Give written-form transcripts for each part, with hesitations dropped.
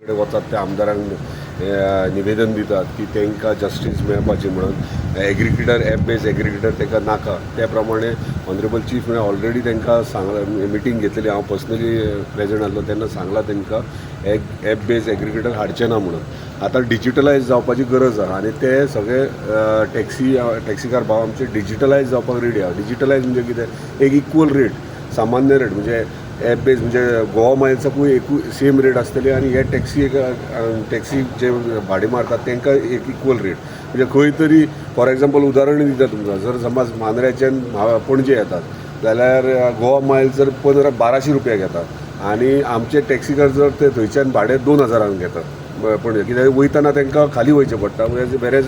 कडेन वतात ते आमदारांक निवेदन दितात की तांकां जस्टीस मेळपाची म्हणून एग्रिगेटर ॲप बेज एग्रिगेटर तांकां नाका त्या प्रमाणे ऑनरेबल चीफ ऑलरेडी तांकां सांगला मिटींग घेतलेली हांव पर्सनली प्रेजेंट आसलो तेन्ना सांगलां तांकां ॲप बेज एग्रिगेटर हाडचें ना म्हणून आतां डिजिटलायज जावपाची गरज आसा आनी ते सगळे टॅक्सीकार भाव आमचे डिजिटलायज जावपाक रेडी आहा. डिजिटलायज म्हणजे कितें एक इक्वल रेट सामान्य रेट म्हणजे ॲप बेज म्हणजे गोवा मायल्साकूय सेम रेट आसतली आनी हे टॅक्सी जे भाडे मारतात तांकां एक इक्वल रेट म्हणजे खंय तरी फॉर एग्जाम्पल उदाहरण दिता तुमकां जर समज मांद्र्याच्यान पणजे येतात जाल्यार गोवा मायल्स जर 1200 रुपया घेतात आनी आमचे टॅक्सीकार जर ते थंयच्यान भाडें 2000 घेतात पणजे कित्याक वयतना तांकां खाली वयचें पडटा वेरेज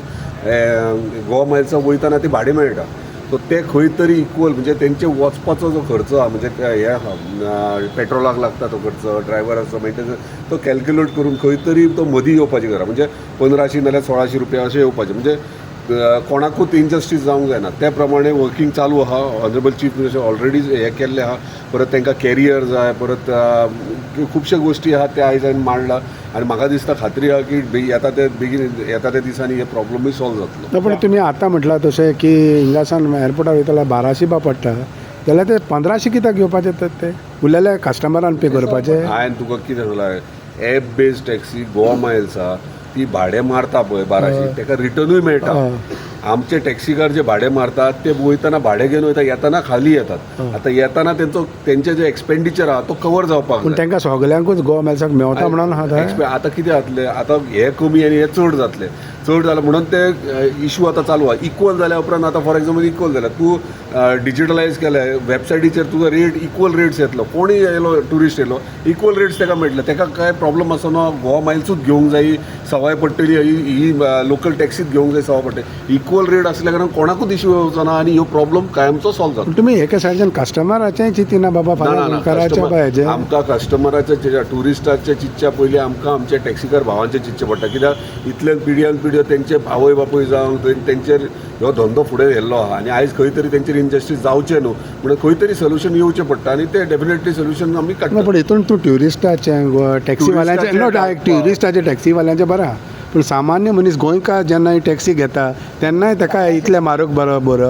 गोवा मायल्साक वयतना ती भाडें मेळटा. सो ते खंय तरी इक्वल म्हणजे तेंचे वचपाचो जो खर्च आहा म्हणजे हे पेट्रोलाक लागता तो खर्च ड्रायव्हराचो मेंटेनन्स तो कॅल्क्युलेट करून खंय तरी तो मदीं येवपाची गरज म्हणजे 1500 नाल्यार 1600 रुपया अशें येवपाचें म्हणजे कोणाकूच इनजस्टीस जावंक जायना. त्या प्रमाणे वर्किंग चालू आहा. ऑनरेबल चीफ मिनिस्टर ऑलरेडी हे केल्ले आहा. परत तांकां कॅरियर जाय परत खुबश्यो गोश्टी आहा त्या आयज हांवें मांडला आनी म्हाका दिसता खात्री आहा की येता त्या दिसांनी हे प्रॉब्लमूय सॉल्व जातलो. पण तुमी आतां म्हटलां तशें की हिंगासान एअरपोर्टार वयताल्या 1200 पडटा जाल्यार ते 1500 कित्याक घेवपाचे ते उरलेल्या कस्टमरान पे करपाचे. हांवें तुका कितें सांगलां app based taxi Goa Miles आहा ती भाडें मारता पळय 1200 ताका रिटर्नूय मेळटा. आमचे टॅक्सीकार जे भाडें मारतात ते वयतना भाडें घेवन वयता येतना खाली येतात. आतां येतना तेंचे जे एक्सपेंडिचर आहा तो कवर जावपाक पूण तांकां सगल्यांकूच गोवा मायल्साक मेळटा म्हणून आतां कितें जातलें आतां हे कमी आनी हे चड जातलें चड जालें म्हणून ते इशू आतां चालू आहा. इक्वल जाल्या उपरांत आतां फॉर एग्जाम्पल इक्वल जाल्यार तूं डिजिटलायज केलें वेबसायटीचेर तुका रेट इक्वल रेट्स येतलो कोणूय येयलो ट्युरिस्ट येयलो इक्वल रेट्स ताका मेळटले ताका कांय प्रॉब्लम आसना. गोवा मायल्सूच घेवंक जाय सवाय पडटली ही लोकल टॅक्सीच घेवंक जाय सवाय पडटली इक्वल रेट आसल्या कारणान कोणाकूच इशू येवचो ना आनी ह्यो प्रॉब्लम कायमचो सॉल्व जाता. तुमी एका सायडीच्यान कस्टमराचें चिंतिना बाबा फाल्यां आमकां कस्टमराचे टुरिस्टाचे चिंतच्या पयलीं आमकां आमच्या टॅक्सीकार भावांचें चिंतचें पडटा कित्याक इतल्यान पिढ्यान पिढ्यो तेंचे आवय बापूय जावं तेंचेर ह्यो धंदो फुडें व्हेल्लो आहा आनी आयज खंय तरी तेंचेर इनजस्टीस जावचें न्हू म्हणून खंय तरी सोल्युशन येवचें पडटा आनी ते डेफिनेटली सोल्युशन आमी काडटा. पण हितून तूं ट्युरिस्टाचें टॅक्सीवाल्यांचें नो ट्युरिस्टाचें टॅक्सीवाल्यांचें बरें आहा पूण सामान्य मनीस गोंयकार जेन्ना टॅक्सी घेता तेन्नाय ताका इतले म्हारग बरोबर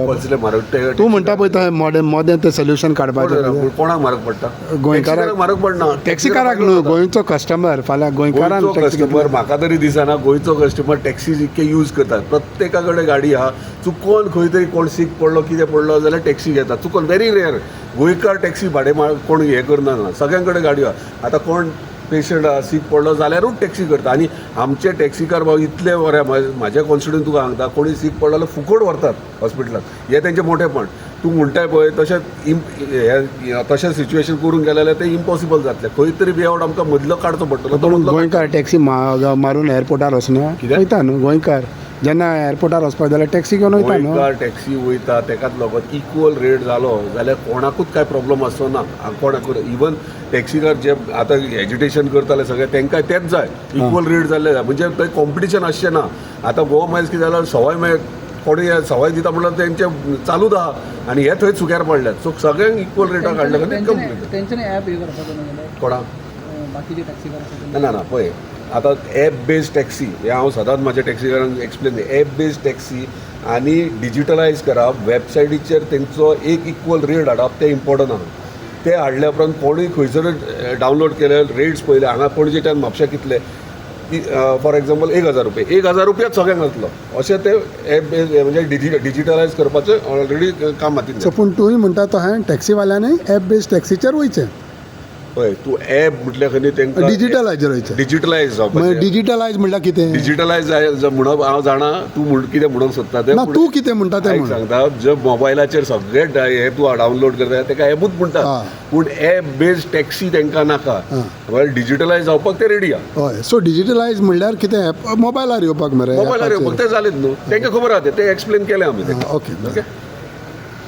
तूं म्हणटा पळय थंय मोदें तें सोल्युशन काडपाचें कोणाक म्हारग पडटा गोंयकाराक म्हारग पडना टॅक्सीकाराक न्हू गोंयचो कस्टमर फाल्यां गोंयकारान कस्टमर म्हाका तरी दिसना गोंयचो कस्टमर टॅक्सी जितके यूज करतात प्रत्येका कडेन गाडी आहा चुकोन खंय तरी कोण सीक पडलो कितें पडलो जाल्यार टॅक्सी घेतात चुकोन व्हेरी रेअर गोंयकार टॅक्सी भाडें कोण हें करना सगळ्यां कडेन गाडयो आहा. आतां कोण पेशंट सीक पडलो जाल्यारूच टॅक्सी करता आनी आमचे टॅक्सीकार भाव इतले बरे म्हाज्या कॉन्स्टिट्युएंट तुका सांगता कोणी सीक पडलो जाल्यार फुकट व्हरतात हॉस्पिटलांत हे तेंचें मोठेपण. तूं म्हणटाय पळय तशें सिच्युएशन करून गेलें जाल्यार तें इम्पॉसिबल जातलें खंय तरी वे आउट आमकां मदलो काडचो पडटलो. पूण गोंयकार टॅक्सी मारून एअरपोर्टार वचना वयता न्हू गोंयकार जेन्ना एअरपोर्टार वचपाक जाल्यार टॅक्सी घेवन वयता न्हू गोंयकार टॅक्सी वयता तेकाच लागून इक्वल रेट जालो जाल्यार कोणाकूच कांय प्रॉब्लम आसचो ना. कोणाकूच इवन टॅक्सीकार जे आतां एज्युटेशन करताले सगळे तांकां तेंच जाय इक्वल रेट जाल्ले जाय म्हणजे थंय कॉम्पिटिशन आसचें ना. आतां गोवा मायल्स कितें जाल्यार सवाय कोणी सवाय दिता म्हणल्यार तेंचें चालूच आहा आनी हे थंय सुक्यार पडल्यात सो सगळ्यांक इक्वल रेटाक काडले कोणाक ना ना पळय आतां ॲप बेज टॅक्सी हे हांव सदांच म्हाज्या टॅक्सीकारांक एक्सप्लेन ॲप बेज टॅक्सी आनी डिजिटलायज करप वेबसायटीचेर तेंचो एक इक्वल रेट हाडप तें इम्पॉर्टंट आहा. ते हाडल्या उपरांत कोणूय खंयसर डावनलोड केले रेट्स पयले हांगा पणजेच्यान म्हापशा कितले फॉर एग्जाम्पल 1000 रुपया 1000 रुपयाच सगळ्यांक जातलो अशें ते ॲप बेज म्हणजे डिजिटलायज करपाचें ऑलरेडी काम हातीन. पूण तुवें म्हणटा तो हांवें टॅक्सीवाल्यांनी ॲप बेज टॅक्सीचेर वयचें पळय तूं ॲप म्हटल्या खंय तेंकां डिजिटलायज जावपाचें. डिजिटलायज म्हणल्यार कितें डिजिटलायज म्हणप हांव जाणा तूं कितें म्हणूंक सोदता तें तूं कितें म्हणटा तें सांगता जे मोबायलाचेर सगळे हे तूं डावनलोड करता तेका ॲपूच म्हणटा पूण ॲप बेज टॅक्सी तांकां नाका डिजिटलायज जावपाक ते रेडी आहा. हय सो डिजिटलायज म्हणल्यार कितें मोबायलार येवपाक मरे मोबायलार येवपाक ते जालेच न्हू तांकां खबर आहा ते एक्सप्लेन केलें आमी. ओके.